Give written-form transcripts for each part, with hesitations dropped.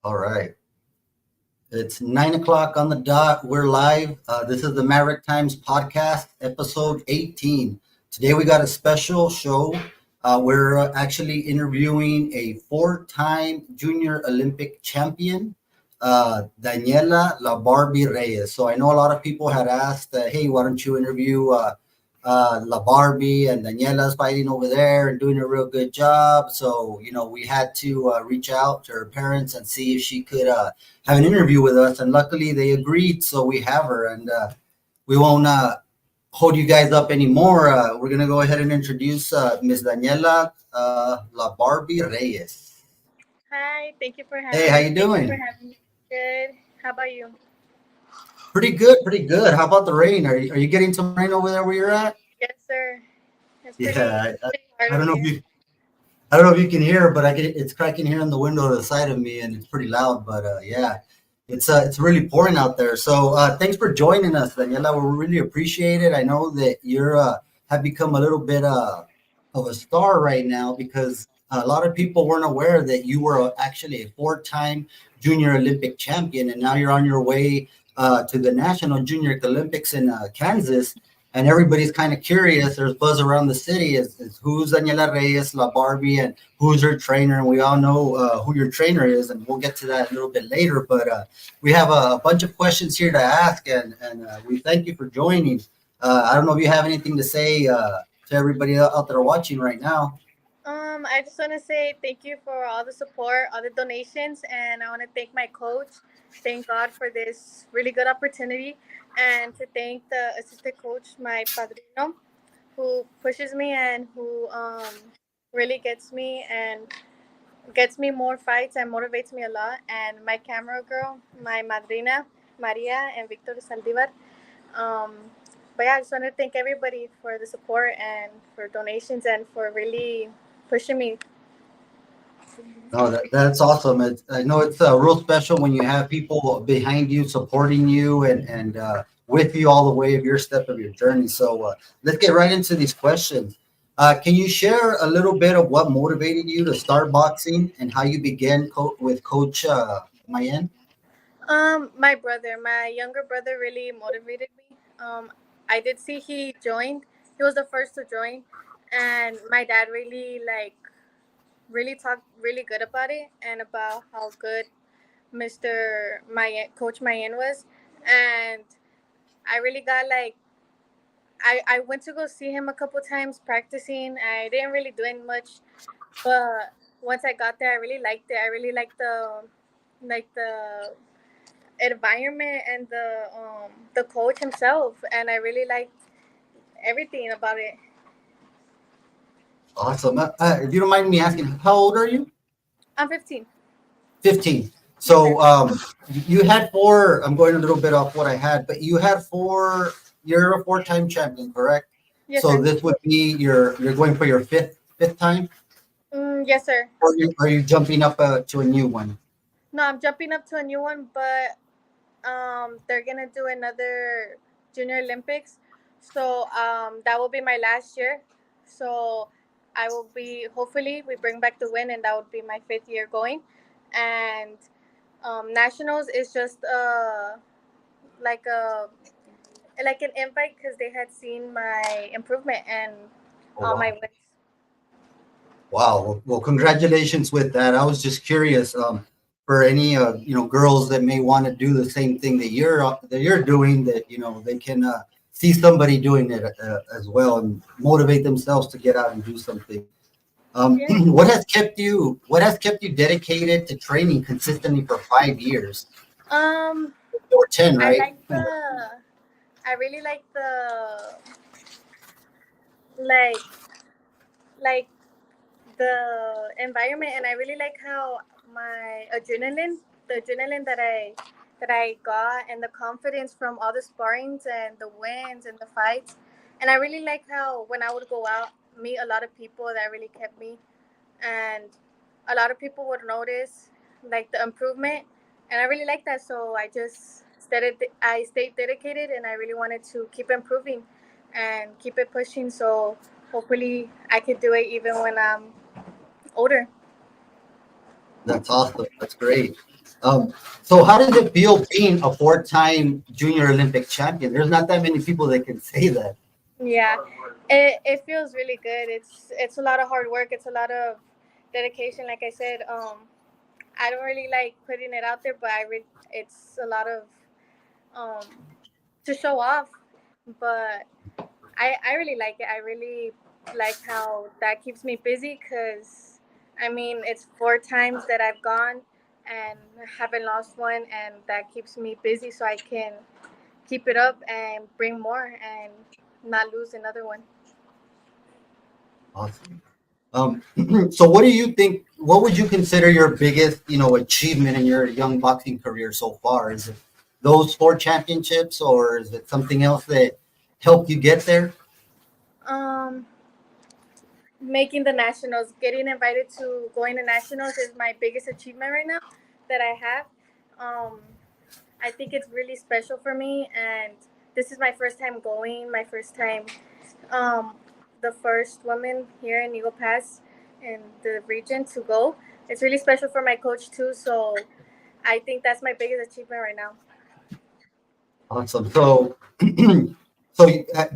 All right. It's 9 o'clock on the dot. We're live. This is the Maverick Times podcast, episode 18. Today we got a special show. We're actually interviewing a four-time Junior Olympic champion, Daniela La Barbie Reyes. So I know a lot of people had asked, hey, why don't you interview La Barbie and Daniela's fighting over there and doing a real good job. So, we had to reach out to her parents and see if she could have an interview with us. And luckily they agreed. So we have her and we won't hold you guys up anymore. We're going to go ahead and introduce Miss Daniela La Barbie Reyes. Hi, thank you for Hey, having how me. you doing? Good. How about you? Pretty good, pretty good. How about the rain? Are you getting some rain over there where you're at? Yes, sir. It's Yeah, pretty hard I over don't know if here. you can hear, but it's cracking here on the window to the side of me, and it's pretty loud. But yeah, it's really pouring out there. So thanks for joining us, Daniela. We really appreciate it. I know that you're have become a little bit of a star right now because a lot of people weren't aware that you were actually a four-time Junior Olympic champion, and now you're on your way to the National Junior Olympics in Kansas, and everybody's kind of curious. There's buzz around the city is who's Daniela Reyes, La Barbie, and who's her trainer. And we all know who your trainer is, and we'll get to that a little bit later. But we have a bunch of questions here to ask, and we thank you for joining. I don't know if you have anything to say to everybody out there watching right now. I just want to say thank you for all the support, all the donations, and I want to thank my coach. Thank God for this really good opportunity, and to thank the assistant coach, my padrino, who pushes me and who really gets me more fights and motivates me a lot. And my camera girl, my madrina, Maria and Victor Saldivar. Um, but yeah, I just want to thank everybody for the support and for donations and for really pushing me. No, that's awesome. I know it's real special when you have people behind you, supporting you, and with you all the way of your step of your journey. So let's get right into these questions. Can you share a little bit of what motivated you to start boxing and how you began with Coach Mayen? My younger brother, really motivated me. I did see he joined. He was the first to join, and my dad really talked really good about it and about how good Mr. Mayen, Coach Mayen was, and I really got I went to go see him a couple times practicing. I didn't really do it much, but once I got there, I really liked it. I really liked the environment and the coach himself, and I really liked everything about it. Awesome. If you don't mind me asking, how old are you? I'm 15. 15. Yes, sir. So you had four. I'm going a little bit off what I had, but you had four. You're a four-time champion, correct? Yes, So sir. this would be you're going for your fifth time, Yes, sir. or are you jumping up to a new one? No, I'm jumping up to a new one, but they're gonna do another Junior Olympics, so that will be my last year. So I will be hopefully we bring back the win, and that would be my fifth year going. And nationals is just like a like an invite because they had seen my improvement and Oh all my wow, wins. wow. Well, congratulations with that. I was just curious for any girls that may want to do the same thing that you're doing, that they can see somebody doing it as well and motivate themselves to get out and do something. Yeah. What has kept you dedicated to training consistently for 5 years Um, or 10, I right? like the. I really like like the environment, and I really like how the adrenaline that I got, and the confidence from all the sparrings and the wins and the fights. And I really like how when I would go out, meet a lot of people that really kept me, and a lot of people would notice like the improvement, and I really like that. So I stayed dedicated, and I really wanted to keep improving and keep it pushing. So hopefully I could do it even when I'm older. That's awesome. That's great. So how does it feel being a four-time Junior Olympic champion? There's not that many people that can say that. Yeah, it feels really good. It's a lot of hard work. It's a lot of dedication. Like I said, I don't really like putting it out there, but it's a lot of um, to show off. But I really like it. I really like how that keeps me busy because, I mean, it's 4 times that I've gone and haven't lost one, and that keeps me busy so I can keep it up and bring more and not lose another one. Awesome. So what do you think, what would you consider your biggest, achievement in your young boxing career so far? Is it those four championships or is it something else that helped you get there? Um, Making the nationals, getting invited to going to nationals is my biggest achievement right now that I have. Um, I think it's really special for me, and this is my first time going, my first time, um, the first woman here in Eagle Pass in the region to go. It's really special for my coach too, so I think that's my biggest achievement right now. Awesome. So,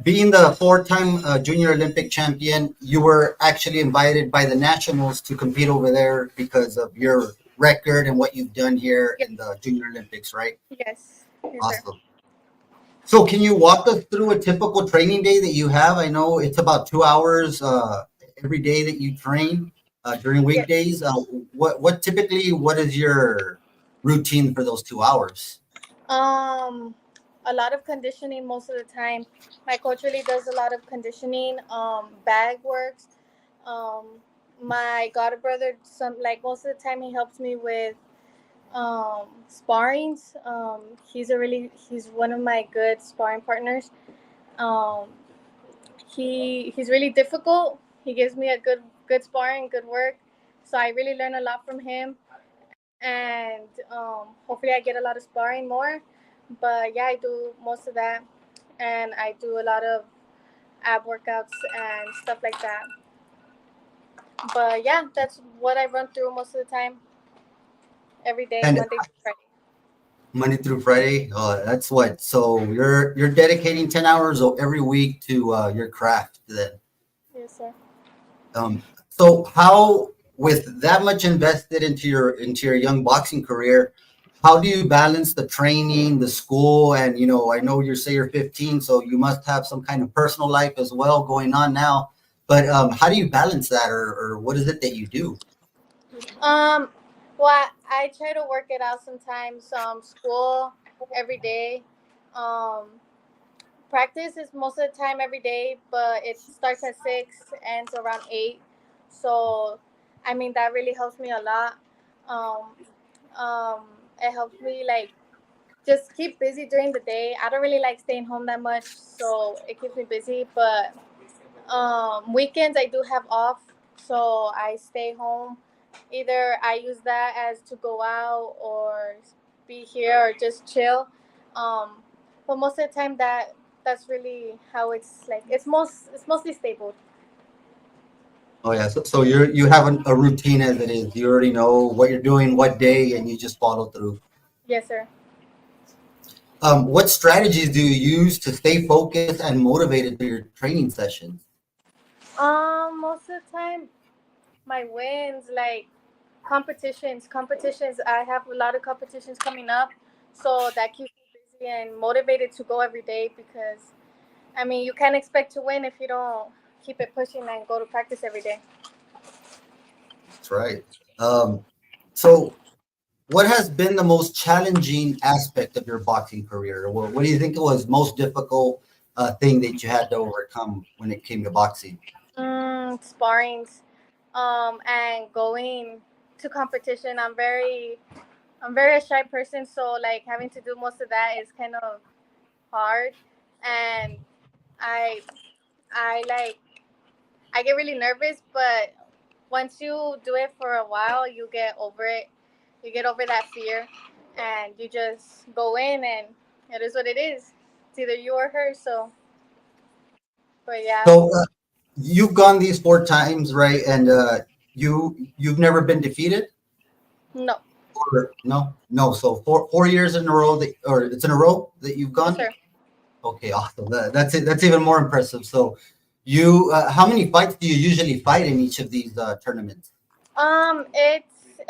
being the four-time Junior Olympic champion, you were actually invited by the nationals to compete over there because of your record and what you've done here Yes, in the Junior Olympics, right? yes, yes, sir. Awesome. So, can you walk us through a typical training day that you have? I know it's about 2 hours every day that you train during Yes. weekdays. What is your routine for those 2 hours? Um, a lot of conditioning most of the time. My coach really does a lot of conditioning, bag works. Um, my god brother, some like most of the time, he helps me with sparrings. He's one of my good sparring partners. Um, he's really difficult. He gives me a good sparring, good work. So I really learn a lot from him, and hopefully I get a lot of sparring more. But yeah, I do most of that, and I do a lot of ab workouts and stuff like that. But yeah, that's what I run through most of the time, every day, And Monday through Friday. Monday through Friday. That's what. So you're dedicating 10 hours every week to your craft. Then, Yes, sir. so how with that much invested into your young boxing career, how do you balance the training, the school, and I know you say you're 15, so you must have some kind of personal life as well going on now. But how do you balance that, or what is it that you do? Um, well, I try to work it out sometimes. School every day. Um, Practice is most of the time every day, but it starts at 6, ends around 8. So, I mean, that really helps me a lot. Um, um, it helps me like just keep busy during the day. I don't really like staying home that much, so it keeps me busy. But weekends I do have off, so I stay home. Either I use that as to go out or be here or just chill. Um, but most of the time that's really how it's like. It's mostly stable. Oh yeah, so you have a routine as it is. You already know what you're doing, what day, and you just follow through. Yes, sir. What strategies do you use to stay focused and motivated through your training sessions? Most of the time my wins like competitions. I have a lot of competitions coming up, so that keeps me busy and motivated to go every day because I mean, you can't expect to win if you don't keep it pushing and go to practice every day. That's right. Um, so, what has been the most challenging aspect of your boxing career? What do you think was most difficult thing that you had to overcome when it came to boxing? Sparrings, and going to competition. I'm very a shy person, so like having to do most of that is kind of hard, and I, I like, I get really nervous, but once you do it for a while, you get over it. You get over that fear, and you just go in, and it is what it is. It's either you or her. So, but yeah, So, you've gone these four times, right? And you've never been defeated. No. Or no, no. So 4 years in a row that, or it's in a row that you've Yes, gone. sir. Okay, awesome. That's it. That's even more impressive. So you, how many fights do you usually fight in each of these tournaments?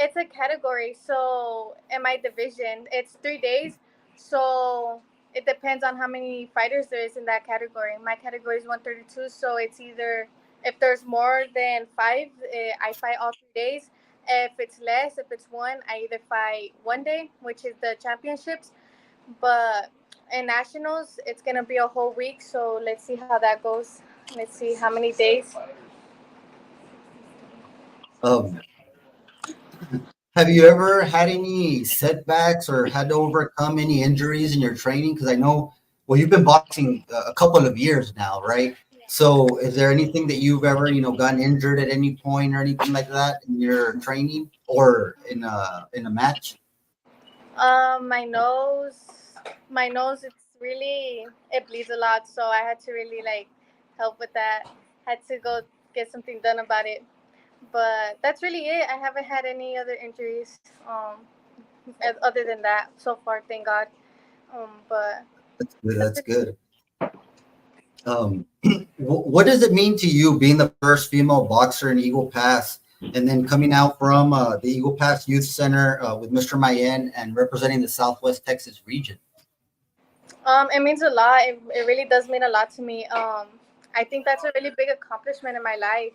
It's a category. So in my division, it's 3 days. So it depends on how many fighters there is in that category. My category is 132. So it's either if there's more than five, I fight all 3 days. If it's less, if it's one, I either fight one day, which is the championships. But in nationals, it's gonna be a whole week. So let's see how that goes. Let's see how many days. Um, have you ever had any setbacks or had to overcome any injuries in your training? Because I know, well, you've been boxing a couple of years now, right? So is there anything that you've ever, gotten injured at any point or anything like that in your training or in a match? My nose, it's really it bleeds a lot, so I had to really like help with that. Had to go get something done about it. But that's really it. I haven't had any other injuries, other than that so far, thank God. But That's good. that's That's pretty. good. What does it mean to you being the first female boxer in Eagle Pass and then coming out from the Eagle Pass Youth Center with Mr. Mayen and representing the Southwest Texas region? It means a lot. It really does mean a lot to me. I think that's a really big accomplishment in my life.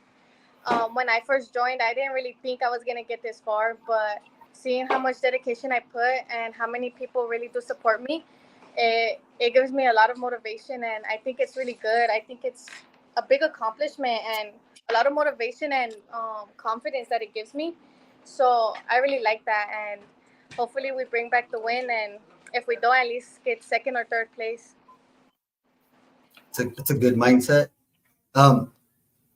When I first joined, I didn't really think I was gonna get this far, but seeing how much dedication I put and how many people really do support me, it gives me a lot of motivation, and I think it's really good. I think it's a big accomplishment and a lot of motivation and confidence that it gives me. So I really like that, and hopefully we bring back the win, and if we don't, at least get second or third place. It's a good mindset. Um,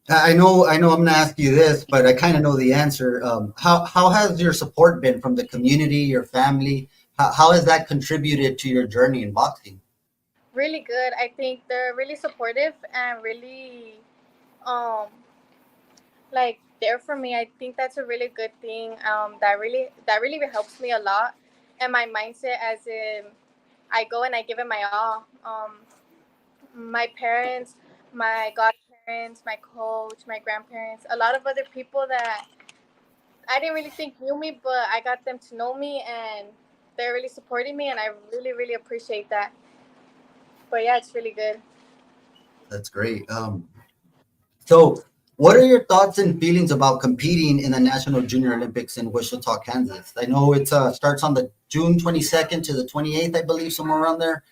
I know I'm going to ask you this, but I kind of know the answer. How has your support been from the community, your family? How has that contributed to your journey in boxing? Really good. I think they're really supportive and really um like there for me. I think that's a really good thing. That really helps me a lot, and my mindset as in I go and I give it my all. My parents, my godparents, my coach, my grandparents, a lot of other people that I didn't really think knew me, but I got them to know me, and they're really supporting me, and I really really appreciate that. But yeah, it's really good. That's great. So, what are your thoughts and feelings about competing in the National Junior Olympics in Wichita, Kansas? I know it starts on the June 22nd to the 28th, I believe, somewhere around there.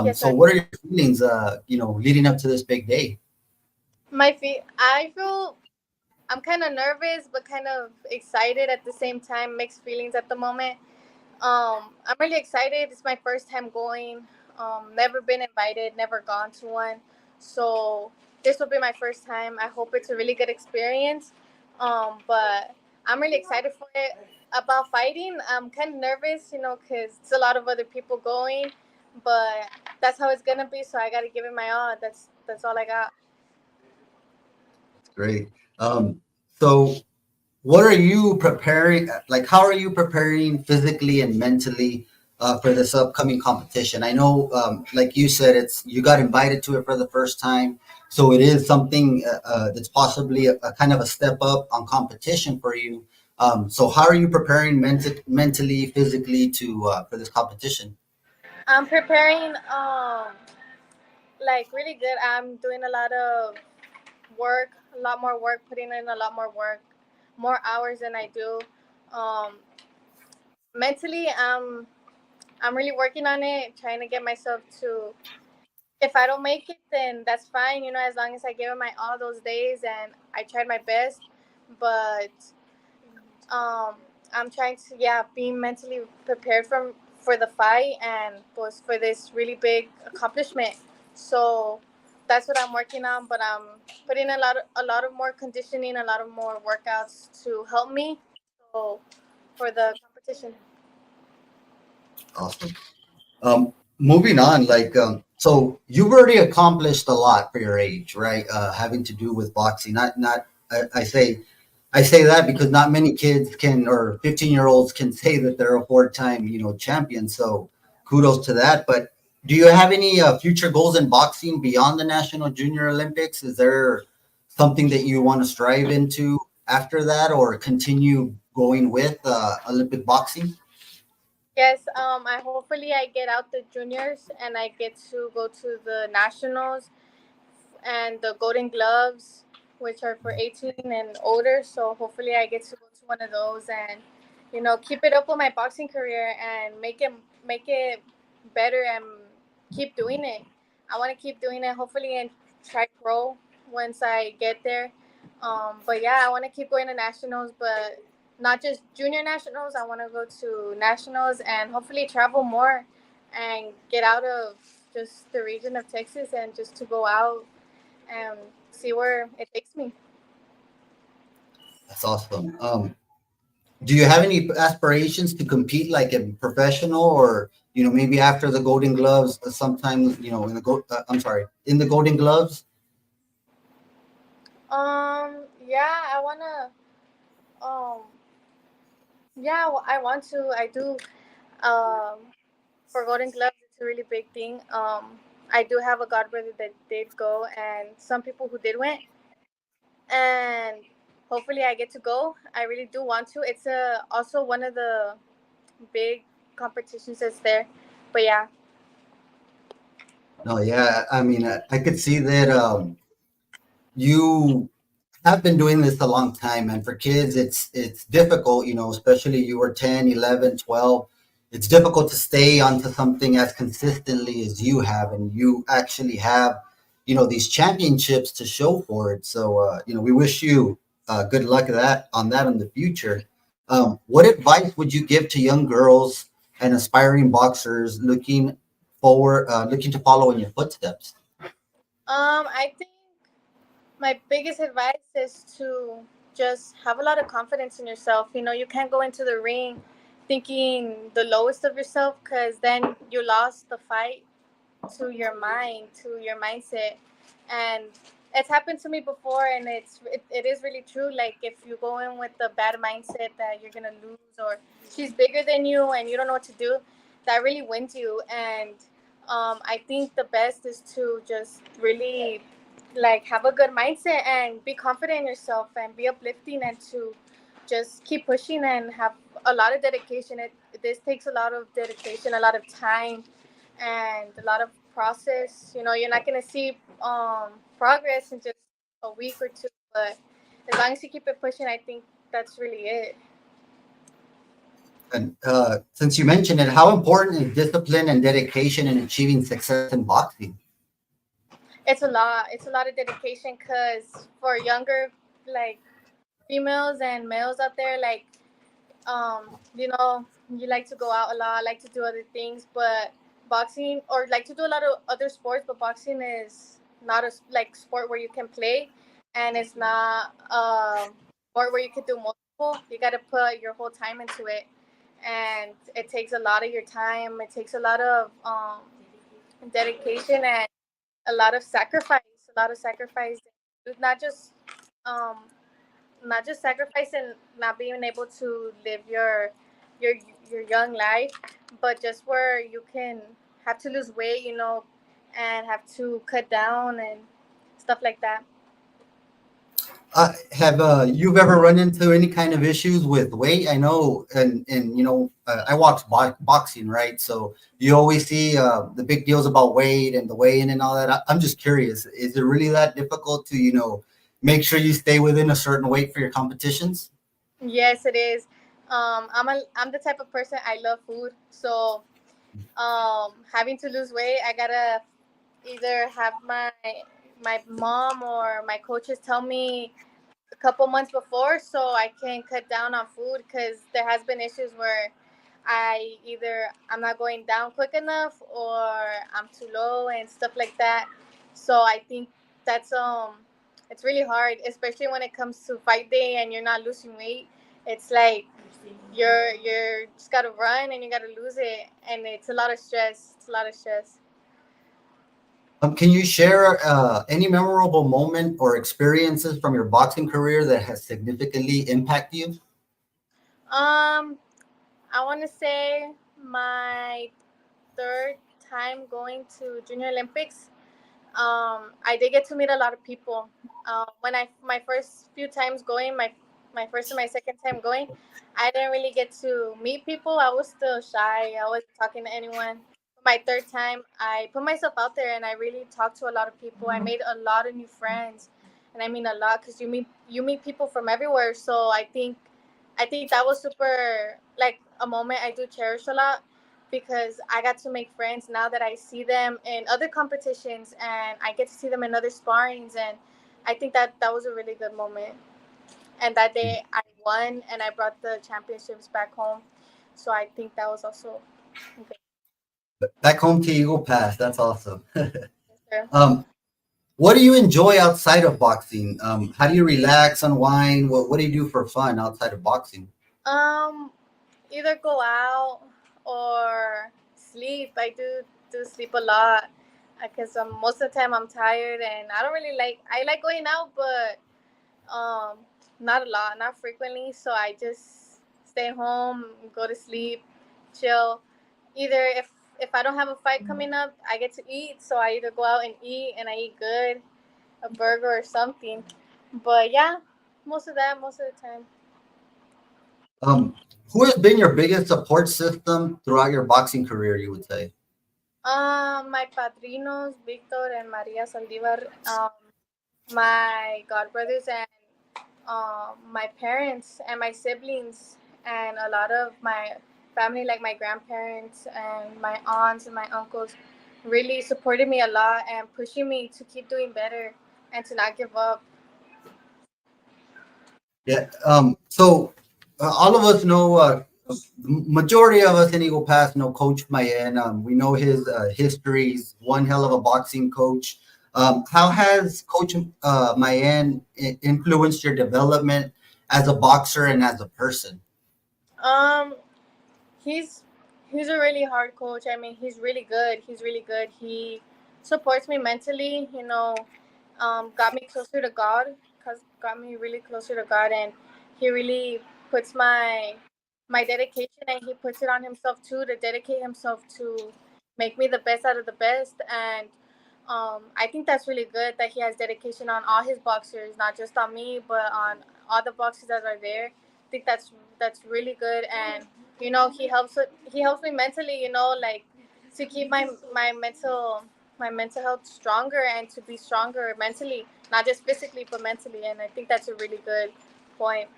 Yes, So, sir. what are your feelings, leading up to this big day? I feel I'm kind of nervous, but kind of excited at the same time. Mixed feelings at the moment. I'm really excited. It's my first time going. Never been invited, never gone to one, so this will be my first time. I hope it's a really good experience. But I'm really excited for it. About fighting, I'm kind of nervous, because it's a lot of other people going, but that's how it's gonna be. So I got to give it my all. That's all I got. Great. Um, so, what are you preparing? Like, how are you preparing physically and mentally for this upcoming competition? I know, like you said, it's you got invited to it for the first time, so it is something that's possibly a kind of a step up on competition for you. So, how are you preparing mentally, physically to for this competition? I'm preparing like really good. I'm doing a lot of work, a lot more work, putting in a lot more work, more hours than I do. Um, Mentally, I'm really working on it, trying to get myself to. If I don't make it, then that's fine. As long as I give it my all those days and I tried my best. But um, I'm trying to, yeah, be mentally prepared for the fight and was for this really big accomplishment. So that's what I'm working on. But I'm putting a lot of more conditioning, a lot of more workouts to help me. So for the competition. Awesome. Moving on, like, so you've already accomplished a lot for your age, right? Having to do with boxing, not, I say I say that because not many kids can, or 15-year-olds can say that they're a four-time, champion. So kudos to that. But do you have any future goals in boxing beyond the National Junior Olympics? Is there something that you want to strive into after that, or continue going with Olympic boxing? Yes, I hopefully I get out the juniors and I get to go to the nationals and the Golden Gloves, which are for 18 and older. So hopefully, I get to go to one of those and keep it up with my boxing career and make it better and keep doing it. I want to keep doing it. Hopefully, and try pro once I get there. But yeah, I want to keep going to nationals, but not just junior nationals. I want to go to nationals and hopefully travel more and get out of just the region of Texas and just to go out and see where it takes me. That's awesome. Do you have any aspirations to compete like in professional, or maybe after the Golden Gloves, sometime in the I'm sorry, in the Golden Gloves? Yeah, I wanna. Um, yeah, I want to. I do. Um, for Golden Gloves, it's a really big thing. I do have a god brother that did go, and some people who did went, and hopefully I get to go. I really do want to. It's also one of the big competitions that's there. But yeah, No, yeah, I mean, I could see that you have been doing this a long time, and for kids it's difficult, especially you were 10, 11, 12. It's difficult to stay onto something as consistently as you have, and you actually have these championships to show for it. So we wish you good luck at that on that in the future. What advice would you give to young girls and aspiring boxers looking to follow in your footsteps? I think my biggest advice is to just have a lot of confidence in yourself. You can't go into the ring thinking the lowest of yourself because then you lost the fight to your mind, to your mindset. And it's happened to me before, and it is really true. Like if you go in with the bad mindset that you're gonna lose or she's bigger than you and you don't know what to do, that really wins you. And I think the best is to just really like have a good mindset and be confident in yourself and be uplifting and to just keep pushing and have a lot of dedication. This takes a lot of dedication, a lot of time, and a lot of process. You're not gonna see progress in just a week or two, but as long as you keep it pushing, I think that's really it. And since you mentioned it, how important is discipline and dedication in achieving success in boxing? It's a lot. It's a lot of dedication because for younger like females and males out there, like you like to go out a lot, like to do other things, but boxing or like to do a lot of other sports, but boxing is not a like sport where you can play, and it's not sport where you can do multiple. You got to put your whole time into it, and it takes a lot of your time. It takes a lot of dedication and a lot of sacrifice. A lot of sacrifice, not just um, not just sacrifice and not being able to live your your young life, but just where you can have to lose weight, and have to cut down and stuff like that. Have you've ever run into any kind of issues with weight? I know, and I watch boxing, right? So you always see the big deals about weight and the weigh-in and all that. I'm just curious, is it really that difficult to make sure you stay within a certain weight for your competitions? Yes, it is. I'm the type of person, I love food, so having to lose weight, I gotta either have my mom or my coaches tell me a couple months before so I can cut down on food because there has been issues where I'm not going down quick enough or I'm too low and stuff like that. So I think that's it's really hard, especially when it comes to fight day and you're not losing weight. It's like you're just gotta run and you gotta lose it, and it's a lot of stress. It's a lot of stress. Can you share any memorable moment or experiences from your boxing career that has significantly impacted you? Um, I want to say my third time going to Junior Olympics. I did get to meet a lot of people. When I my first few times going, my first and my second time going, I didn't really get to meet people. I was still shy. I wasn't talking to anyone. My third time, I put myself out there and I really talked to a lot of people. I made a lot of new friends, and I mean a lot because you meet people from everywhere. So I think that was super like a moment I do cherish a lot because I got to make friends now that I see them in other competitions and I get to see them in other sparrings, and I think that was a really good moment. And that day I won and I brought the championships back home. So I think that was also good. Back home to Eagle Pass. That's awesome. Sure. um, what do you enjoy outside of boxing? How do you relax, unwind? What do you do for fun outside of boxing? Um, Either go out or sleep. I do sleep a lot because most of the time I'm tired and I don't really like. I like going out, but um, not a lot, not frequently. So I just stay home, go to sleep, chill. Either if I don't have a fight coming up, I get to eat. So I either go out and eat, and I eat good, a burger or something. But yeah, most of the time. Um, who has been your biggest support system throughout your boxing career, you would say? My padrinos, Victor and Maria Saldivar, my godbrothers and my parents and my siblings and a lot of my family, like my grandparents and my aunts and my uncles, really supported me a lot and pushing me to keep doing better and to not give up. Yeah. All of us know, majority of us in Eagle Pass know Coach Mayen. We know his history. He's one hell of a boxing coach. How has Coach Mayen influenced your development as a boxer and as a person? Um, he's he's a really hard coach. I mean, he's really good. He's really good. He supports me mentally. Got me closer to God. Cause got me really closer to God, and he really puts my dedication and he puts it on himself too to dedicate himself to make me the best out of the best. And I think that's really good that he has dedication on all his boxers, not just on me, but on all the boxers that are there. I think that's really good, and he helps me mentally. Like to keep my mental health stronger and to be stronger mentally, not just physically but mentally. And I think that's a really good point.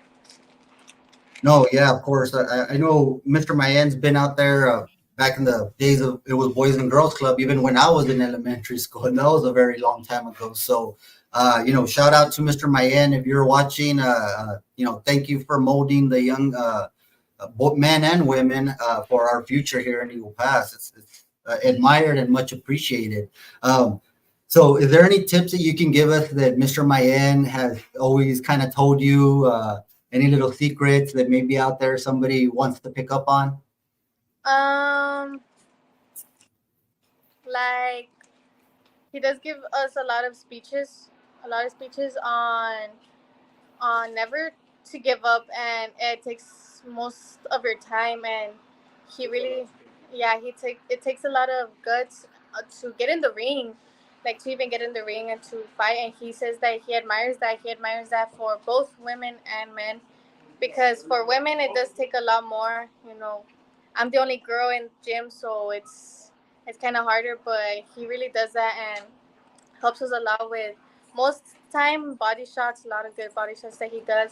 No, yeah, of course. I know Mr. Mayen's been out there back in the days of it was Boys and Girls Club, even when I was in elementary school, and that was a very long time ago. So, shout out to Mr. Mayen if you're watching. Thank you for molding the young both men and women for our future here in Eagle Pass. It's admired and much appreciated. So, is there any tips that you can give us that Mr. Mayen has always kind of told you? Any little secrets that may be out there somebody wants to pick up on? Um, like he does give us a lot of speeches on never to give up, and it takes most of your time. And he really, yeah, it takes a lot of guts to get in the ring, like to even get in the ring and to fight. And he says that he admires that for both women and men, because for women it does take a lot more. I'm the only girl in gym, so it's kind of harder, but he really does that and helps us a lot with most time body shots, a lot of good body shots that he does.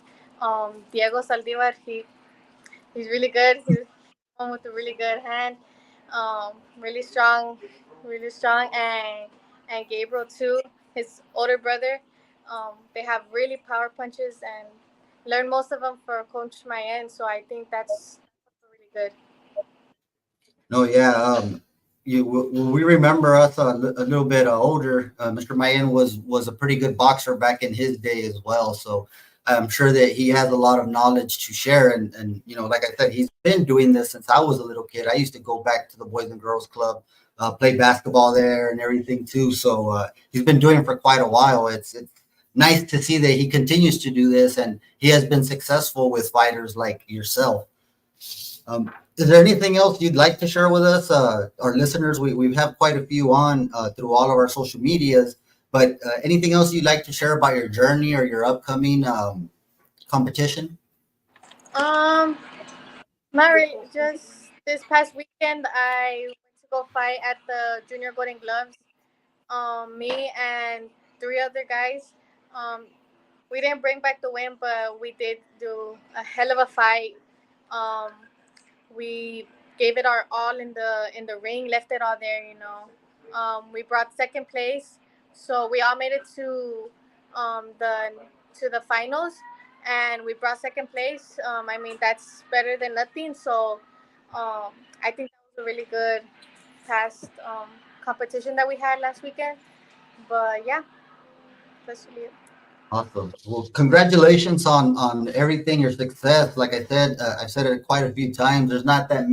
Diego Saldivar, he's really good. He's one with a really good hand, really strong, really strong. And Gabriel too, his older brother. They have really power punches and learn most of them for Coach Mayen. So I think that's really good. No, yeah. We remember us a little bit older. Mr. Mayen was a pretty good boxer back in his day as well. So I'm sure that he has a lot of knowledge to share. And like I said, he's been doing this since I was a little kid. I used to go back to the Boys and Girls Club play basketball there and everything too. So he's been doing it for quite a while. It's nice to see that he continues to do this, and he has been successful with fighters like yourself. Is there anything else you'd like to share with us, our listeners? We have quite a few on through all of our social medias, but anything else you'd like to share about your journey or your upcoming competition? Um, Maverick, just this past weekend, I went to go fight at the Junior Golden Gloves. Me and three other guys. Um, we didn't bring back the win, but we did do a hell of a fight. Um, we gave it our all in the ring, left it all there. We brought second place, so we all made it the to the finals, and we brought second place. I mean, that's better than nothing. So I think that was a really good past competition that we had last weekend. But yeah, that's really it. Awesome. Well, congratulations on everything, your success. Like I said, I've said it quite a few times. There's not that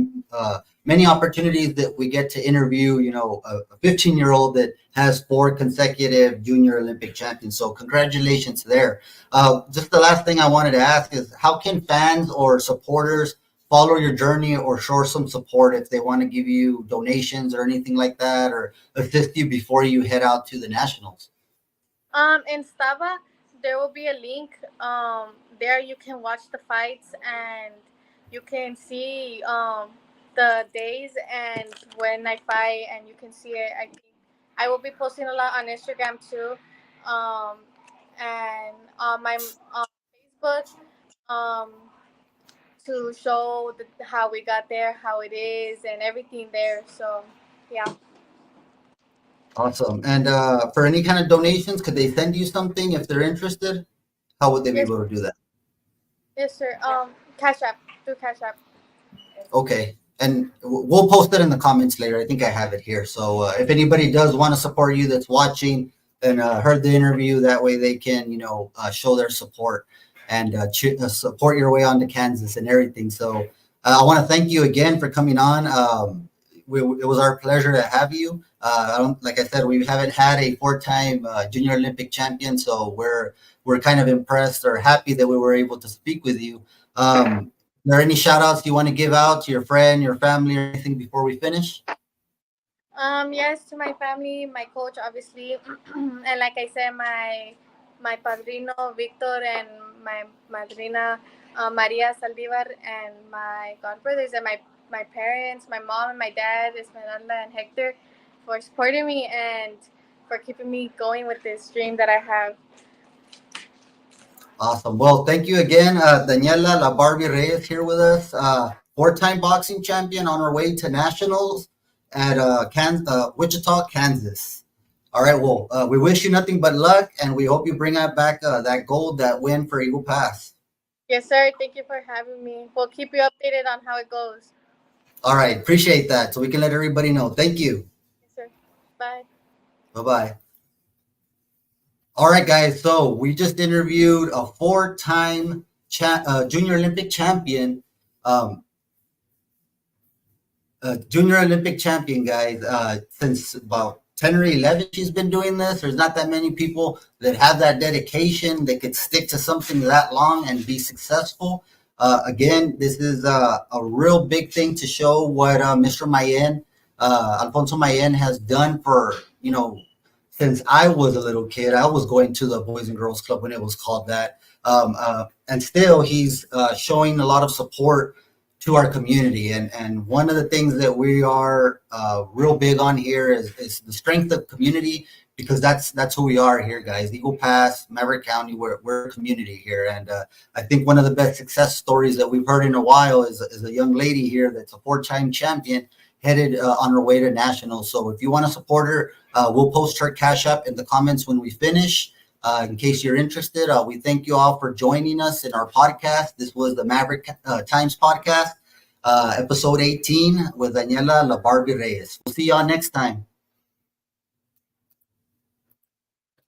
many opportunities that we get to interview. A 15-year-old that has 4 consecutive Junior Olympic champions. So congratulations there. Just the last thing I wanted to ask is, how can fans or supporters follow your journey or show some support if they want to give you donations or anything like that, or assist you before you head out to the nationals? In Stava, there will be a link. There you can watch the fights and you can see the days and when I fight, and you can see it. I think I will be posting a lot on Instagram too, um, and on my Facebook, um, to show how we got there, how it is, and everything there. So, yeah. Awesome. And for any kind of donations, could they send you something if they're interested? How would they be Yes, able to do that? yes, sir. Cash App, through Cash App. Okay. And we'll post it in the comments later. I think I have it here. So if anybody does want to support you that's watching and heard the interview, that way they can, show their support and support your way on to Kansas and everything. So I want to thank you again for coming on. It was our pleasure to have you. Like I said, we haven't had a 4-time Junior Olympic champion, so we're kind of impressed or happy that we were able to speak with you. Are there any shout outs you want to give out to your friend, your family, or anything before we finish? Yes, to my family, my coach, obviously, and like I said, my padrino Victor and my madrina Maria Saldivar, and my godbrothers, and my parents, my mom and my dad, Esmeralda and Hector, for supporting me and for keeping me going with this dream that I have. Awesome. Well, thank you again, Daniela La Barbie Reyes here with us, 4-time boxing champion on her way to nationals at Wichita, Kansas. All right. Well, we wish you nothing but luck, and we hope you bring out back that gold, that win for Eagle Pass. Yes, sir. Thank you for having me. We'll keep you updated on how it goes. All right. Appreciate that. So we can let everybody know. Thank you. Yes, sir. Bye. Bye bye. All right, guys. So we just interviewed a 4-time Junior Olympic champion. Junior Olympic champion, guys. Since about 10 or 11, she's been doing this. There's not that many people that have that dedication, that could stick to something that long and be successful. Again, this is a real big thing to show what Mr. Mayen, Alfonso Mallen, has done for, since I was a little kid. I was going to the Boys and Girls Club when it was called that. And still, he's showing a lot of support to our community. And one of the things that we are real big on here is the strength of community, because that's who we are here, guys. Eagle Pass, Maverick County, we're a community here. And I think one of the best success stories that we've heard in a while is a young lady here that's a 4-time champion headed on her way to nationals. So if you want to support her, we'll post her Cash App in the comments when we finish. In case you're interested, we thank you all for joining us in our podcast. This was the Maverick Times podcast, episode 18 with Daniela La Barbie Reyes. We'll see y'all next time.